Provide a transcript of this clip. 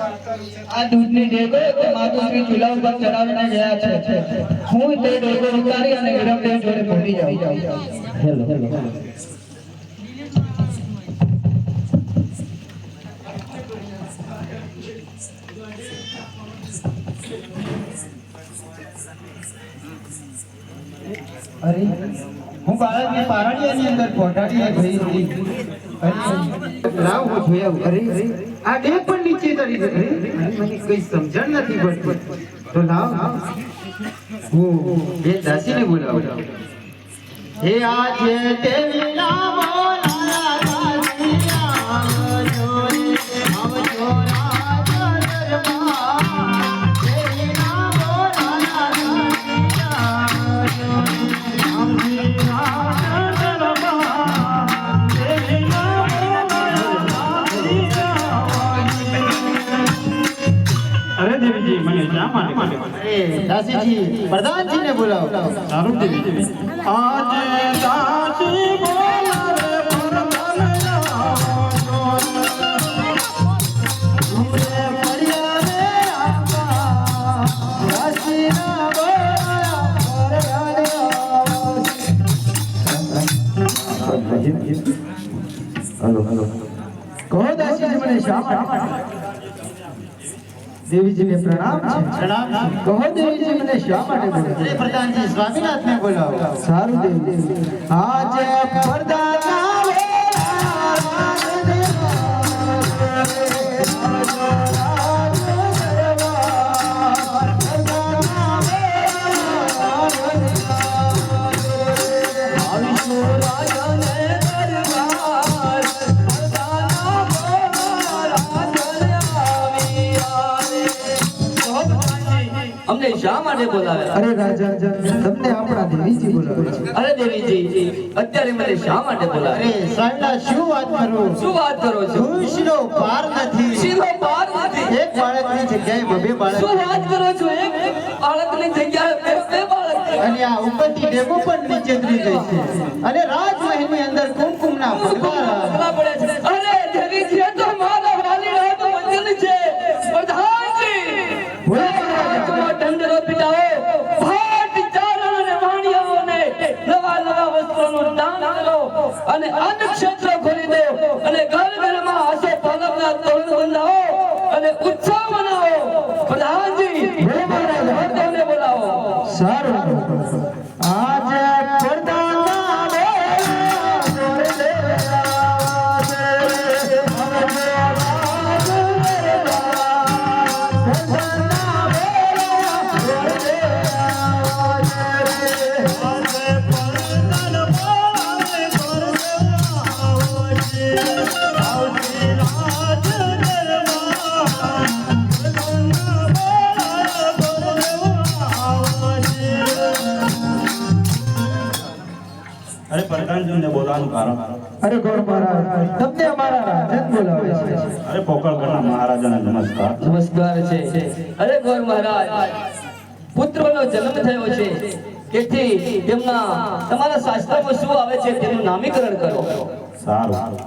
આ દૂધની ડેગો તે માતુશ્રી ચૂલા ઉપર ચડાવીને ગયા છે. હું તે ડેગો ઉતારી અને વિરમદેવ જોડે પહોંચી જાઉં. હેલો અરે હું બાળકને પારણીયાની અંદર પહોંચાડીને ગઈ હતી. લાવ હું જોયા. અરે આ ડેગ પણ નીચે તરી છે. મને કઈ સમજણ નથી પડતી. તો લાવ હું એ દાસીને બોલાવું. હે આજે દેવી લાવો લાલા દાસીયા આવજો આવજો રાજા દરબાર. દેવી લાવો લાલા દાસીયા આવજો આવજો રાજા દરબાર. દેવી લાવો લાલા દાસીયા આવજો. અરે દેવીજી મને શા માટે દાસીજી પ્રધાનજીને બોલાવો. સારું દેવીજી આજે દાસી બોલાવે પરમાન આવજો તુમરે પડ્યા રે આપા દાસીના બોલાવા પરમાન હેલો કહો દાસીજી મને શા માટે દેવીજીને પ્રણામ છે. પ્રણામ. કહો દેવીજી મને શા માટે બોલાવો. પ્રધાનજી સ્વામીનાથને બોલાવો. સારું દેવી. આજે પરદાના અમને શા માટે બોલાવે? અરે રાજા તમને આપણા દેવીજી બોલાવે છે. અરે દેવીજી અત્યારે મને શા માટે બોલાવે? અરે સાંડા શું વાત કરું. શું વાત કરો છો? ખુશીનો પાર નથી. શીરો પાર નથી. એક બાળકની જગ્યાએ બબે બાળક. શું વાત કરો છો? એક બાળકની જગ્યાએ બે બાળક. અને આ ઉપરથી ડેગો પણ નીચે ઉતરી ગઈ છે. અને રાજમહેલની અંદર કુમકુમના ભગવા પડે છે. અરે દેવીજી એ તો મારા વાલીડા તો વચન છે. પ્રધાનજી દંડરો પીટાવો. ભાટ ચારણ અને વાણિયાઓને નવા નવા વસ્ત્રોનું દાન કરો અને અન્ન ક્ષેત્ર ખોલી દો અને ઘર ઘરમાં આસો પાલવના તોરણ બંધાવો અને ઉત્સવ મનાવો. પ્રધાનજી ભક્તોને બોલાવો. સારું. આજે અરે પ્રધાનજીને બોલાવવાનું કારણ? અરે ગોળ મહારાજ તમને અમારા રાજન બોલાવે છે. અરે પોકળગઢના મહારાજાને નમસ્કાર. નમસ્કાર છે. અરે ગોર મહારાજ પુત્રનો જન્મ થયો છે તેથી તેમના તમારા શાસ્ત્રમાં શું આવે છે તેનું નામીકરણ કરો. સારું.